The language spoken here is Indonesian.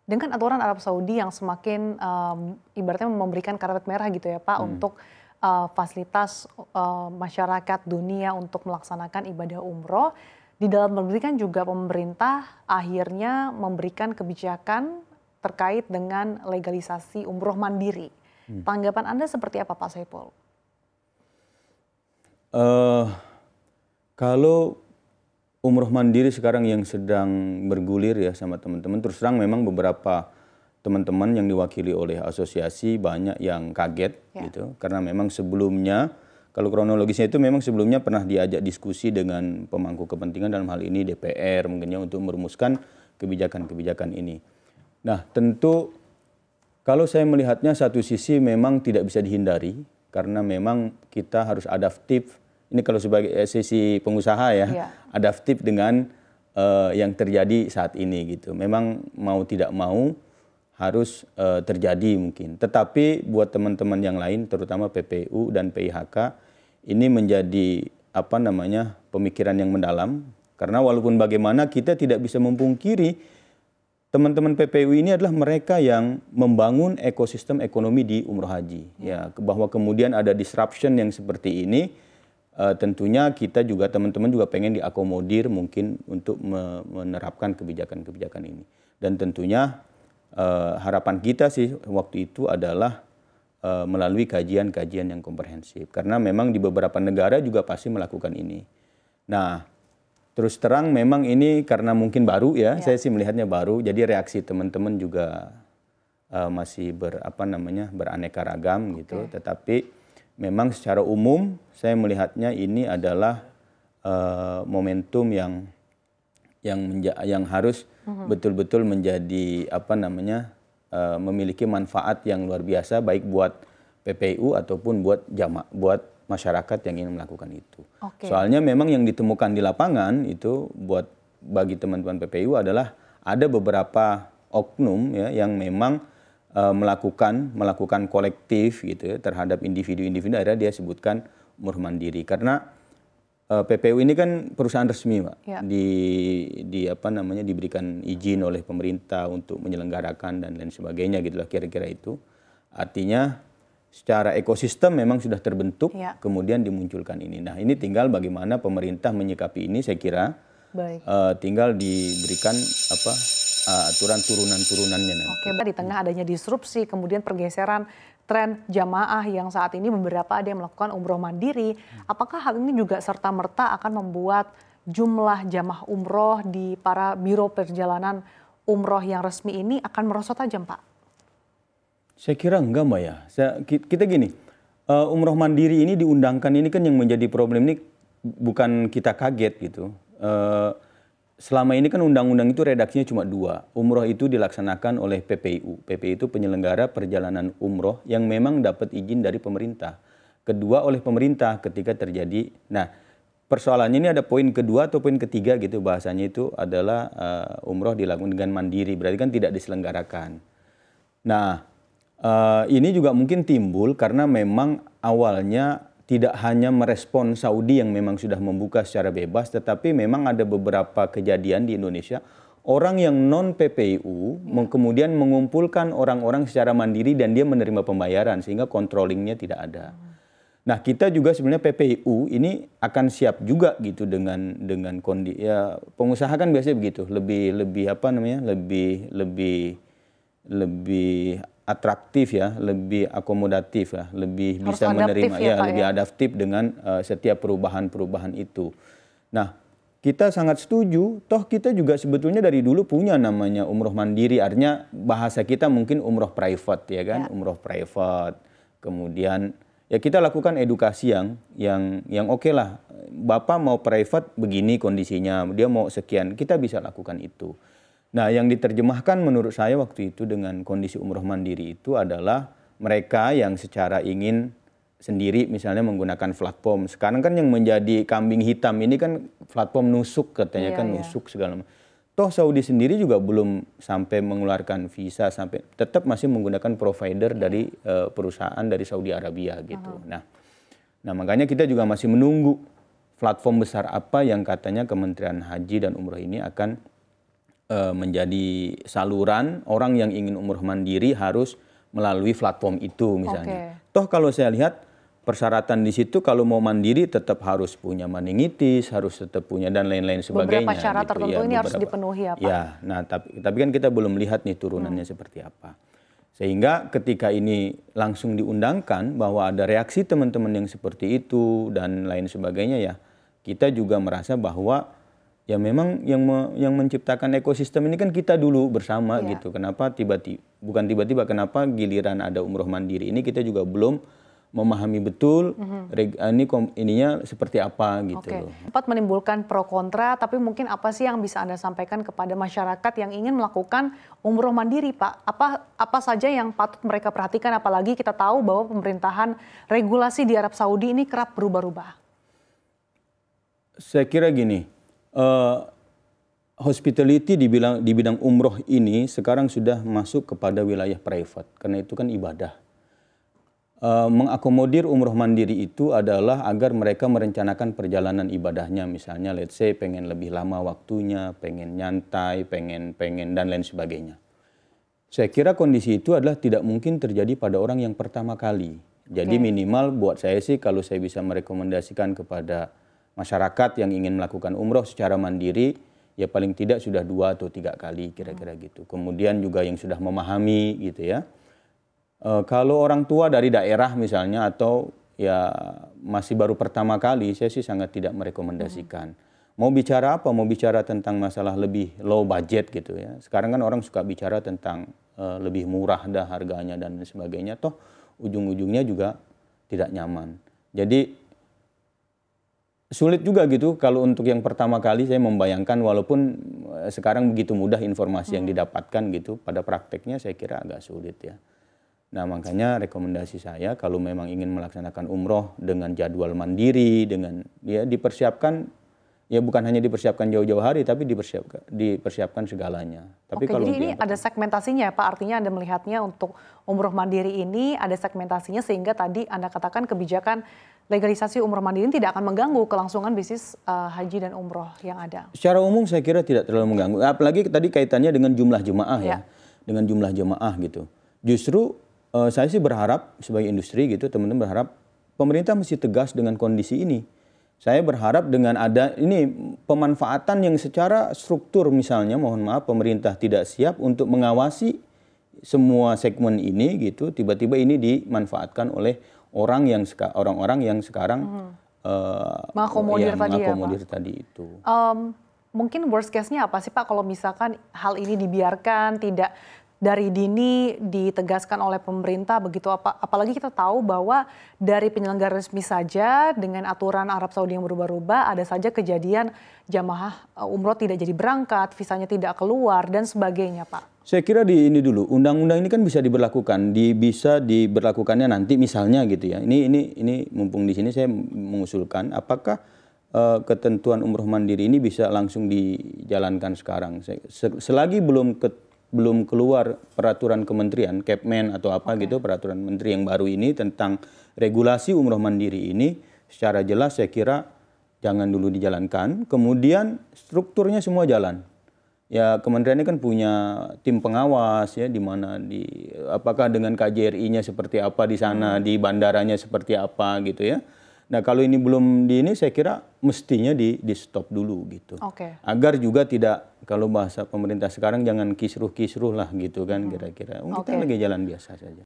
dengan aturan Arab Saudi yang semakin ibaratnya memberikan karpet merah gitu ya Pak untuk fasilitas masyarakat dunia untuk melaksanakan ibadah umroh, di dalam negeri kan juga pemerintah akhirnya memberikan kebijakan terkait dengan legalisasi umroh mandiri. Tanggapan Anda seperti apa Pak Saiful? Kalau umroh mandiri sekarang yang sedang bergulir ya sama teman-teman, terus terang memang beberapa teman-teman yang diwakili oleh asosiasi banyak yang kaget gitu, karena memang sebelumnya kalau kronologisnya itu memang sebelumnya pernah diajak diskusi dengan pemangku kepentingan, dalam hal ini DPR mungkinnya, untuk merumuskan kebijakan-kebijakan ini. Nah tentu kalau saya melihatnya satu sisi memang tidak bisa dihindari karena memang kita harus adaptif. Ini kalau sebagai sisi pengusaha ya, adaptif dengan yang terjadi saat ini gitu. Memang mau tidak mau harus terjadi mungkin. Tetapi buat teman-teman yang lain, terutama PPU dan PIHK, ini menjadi pemikiran yang mendalam. Karena walaupun bagaimana kita tidak bisa memungkiri teman-teman PPU ini adalah mereka yang membangun ekosistem ekonomi di umroh haji. Ya, bahwa kemudian ada disruption yang seperti ini, tentunya kita juga teman-teman juga pengen diakomodir mungkin untuk menerapkan kebijakan-kebijakan ini. Dan tentunya harapan kita sih waktu itu adalah melalui kajian-kajian yang komprehensif. Karena memang di beberapa negara juga pasti melakukan ini. Nah, terus terang memang ini karena mungkin baru ya, saya sih melihatnya baru. Jadi reaksi teman-teman juga masih beraneka ragam gitu. Tetapi memang secara umum saya melihatnya ini adalah momentum yang harus betul-betul menjadi memiliki manfaat yang luar biasa baik buat PPU ataupun buat masyarakat yang ingin melakukan itu. Soalnya memang yang ditemukan di lapangan itu bagi teman-teman PPU adalah ada beberapa oknum ya yang memang melakukan kolektif gitu ya, terhadap individu-individu. Akhirnya dia sebutkan umroh mandiri karena PPU ini kan perusahaan resmi Pak, diberikan izin oleh pemerintah untuk menyelenggarakan dan lain sebagainya gitulah kira-kira itu. Artinya secara ekosistem memang sudah terbentuk, kemudian dimunculkan ini. Nah ini tinggal bagaimana pemerintah menyikapi ini, saya kira tinggal diberikan aturan turunan-turunannya nanti. Di tengah adanya disrupsi, kemudian pergeseran tren jamaah yang saat ini beberapa ada yang melakukan umroh mandiri, apakah hal ini juga serta-merta akan membuat jumlah jamaah umroh di para biro perjalanan umroh yang resmi ini akan merosot tajam Pak? Saya kira enggak Mbak ya. Kita gini, umroh mandiri ini diundangkan ini kan yang menjadi problem ini bukan kita kaget gitu. Selama ini kan undang-undang itu redaksinya cuma 2. Umroh itu dilaksanakan oleh PPU. PPU itu penyelenggara perjalanan umroh yang memang dapat izin dari pemerintah. Kedua oleh pemerintah ketika terjadi. Nah persoalannya ini ada poin kedua atau poin ketiga gitu bahasanya itu adalah umroh dilakukan dengan mandiri. Berarti kan tidak diselenggarakan. Nah ini juga mungkin timbul karena memang awalnya tidak hanya merespon Saudi yang memang sudah membuka secara bebas, tetapi memang ada beberapa kejadian di Indonesia, orang yang non-PPU kemudian mengumpulkan orang-orang secara mandiri dan dia menerima pembayaran, sehingga controllingnya tidak ada. Nah kita juga sebenarnya PPU ini akan siap juga gitu dengan kondisi, ya pengusaha kan biasanya begitu, lebih atraktif ya, lebih akomodatif ya, lebih Harus bisa menerima lebih adaptif dengan setiap perubahan-perubahan itu. Nah, kita sangat setuju, toh kita juga sebetulnya dari dulu punya namanya umroh mandiri, artinya bahasa kita mungkin umroh private ya kan, umroh private. Kemudian ya kita lakukan edukasi yang oke lah. Bapak mau private begini kondisinya, dia mau sekian, kita bisa lakukan itu. Nah yang diterjemahkan menurut saya waktu itu dengan kondisi umroh mandiri itu adalah mereka yang secara ingin sendiri misalnya menggunakan platform. Sekarang kan yang menjadi kambing hitam ini kan platform nusuk katanya nusuk segala macam. Toh Saudi sendiri juga belum sampai mengeluarkan visa, sampai tetap masih menggunakan provider dari perusahaan dari Saudi Arabia gitu. Nah makanya kita juga masih menunggu platform besar apa yang katanya Kementerian Haji dan Umroh ini akan menjadi saluran orang yang ingin umroh mandiri harus melalui platform itu misalnya. Toh kalau saya lihat persyaratan di situ kalau mau mandiri tetap harus punya meningitis, harus tetap punya dan lain-lain sebagainya. Beberapa syarat gitu. tertentu ini harus dipenuhi ya Pak? Ya, nah tapi kan kita belum lihat nih turunannya seperti apa. Sehingga ketika ini langsung diundangkan bahwa ada reaksi teman-teman yang seperti itu dan lain sebagainya ya, kita juga merasa bahwa ya memang yang menciptakan ekosistem ini kan kita dulu bersama gitu. Kenapa bukan tiba-tiba kenapa giliran ada umroh mandiri ini kita juga belum memahami betul ininya seperti apa gitu loh. Sempat menimbulkan pro kontra, tapi mungkin apa sih yang bisa Anda sampaikan kepada masyarakat yang ingin melakukan umroh mandiri Pak? Apa saja yang patut mereka perhatikan, apalagi kita tahu bahwa pemerintahan regulasi di Arab Saudi ini kerap berubah-ubah? Saya kira gini, hospitality di bidang umroh ini sekarang sudah masuk kepada wilayah private, karena itu kan ibadah. Mengakomodir umroh mandiri itu adalah agar mereka merencanakan perjalanan ibadahnya, misalnya let's say pengen lebih lama waktunya, pengen nyantai, pengen dan lain sebagainya. Saya kira kondisi itu adalah tidak mungkin terjadi pada orang yang pertama kali. Jadi minimal buat saya sih kalau saya bisa merekomendasikan kepada masyarakat yang ingin melakukan umroh secara mandiri, ya paling tidak sudah 2 atau 3 kali kira-kira gitu. Kemudian juga yang sudah memahami gitu ya. Kalau orang tua dari daerah misalnya atau ya masih baru pertama kali, saya sih sangat tidak merekomendasikan. Mau bicara apa? Mau bicara tentang masalah lebih low budget gitu ya. Sekarang kan orang suka bicara tentang lebih murah dah harganya dan sebagainya. Toh ujung-ujungnya juga tidak nyaman. Jadi sulit juga gitu kalau untuk yang pertama kali saya membayangkan walaupun sekarang begitu mudah informasi yang didapatkan gitu. Pada prakteknya saya kira agak sulit ya. Nah makanya rekomendasi saya kalau memang ingin melaksanakan umroh dengan jadwal mandiri, dengan ya dipersiapkan, ya bukan hanya dipersiapkan jauh-jauh hari, tapi dipersiapkan segalanya. Tapi kalau jadi ini ada segmentasinya ya Pak, artinya Anda melihatnya untuk umroh mandiri ini ada segmentasinya sehingga tadi Anda katakan kebijakan legalisasi umroh mandiri tidak akan mengganggu kelangsungan bisnis haji dan umroh yang ada. Secara umum saya kira tidak terlalu mengganggu, apalagi tadi kaitannya dengan jumlah jemaah ya, dengan jumlah jemaah gitu. Justru saya sih berharap sebagai industri gitu, teman-teman berharap pemerintah mesti tegas dengan kondisi ini. Saya berharap dengan ada ini pemanfaatan yang secara struktur misalnya, mohon maaf pemerintah tidak siap untuk mengawasi semua segmen ini gitu, tiba-tiba ini dimanfaatkan oleh orang-orang yang sekarang mengakomodir tadi itu. Mungkin worst case-nya apa sih Pak kalau misalkan hal ini dibiarkan tidak dari dini ditegaskan oleh pemerintah begitu, apalagi kita tahu bahwa dari penyelenggara resmi saja dengan aturan Arab Saudi yang berubah-ubah ada saja kejadian jamaah umroh tidak jadi berangkat, visanya tidak keluar dan sebagainya Pak. Saya kira ini dulu undang-undang ini kan bisa diberlakukannya nanti misalnya gitu ya. Ini mumpung di sini saya mengusulkan apakah ketentuan umroh mandiri ini bisa langsung dijalankan sekarang. Selagi belum keluar peraturan kementerian, Kepmen atau apa gitu, peraturan menteri yang baru ini tentang regulasi umroh mandiri ini, secara jelas saya kira jangan dulu dijalankan, kemudian strukturnya semua jalan. Ya kementerian ini kan punya tim pengawas ya, di mana apakah dengan KJRI-nya seperti apa di sana, di bandaranya seperti apa gitu ya. Nah kalau ini belum saya kira mestinya di stop dulu gitu. Agar juga tidak, kalau bahasa pemerintah sekarang jangan kisruh-kisruh lah gitu kan kira-kira. Kita lagi jalan biasa saja.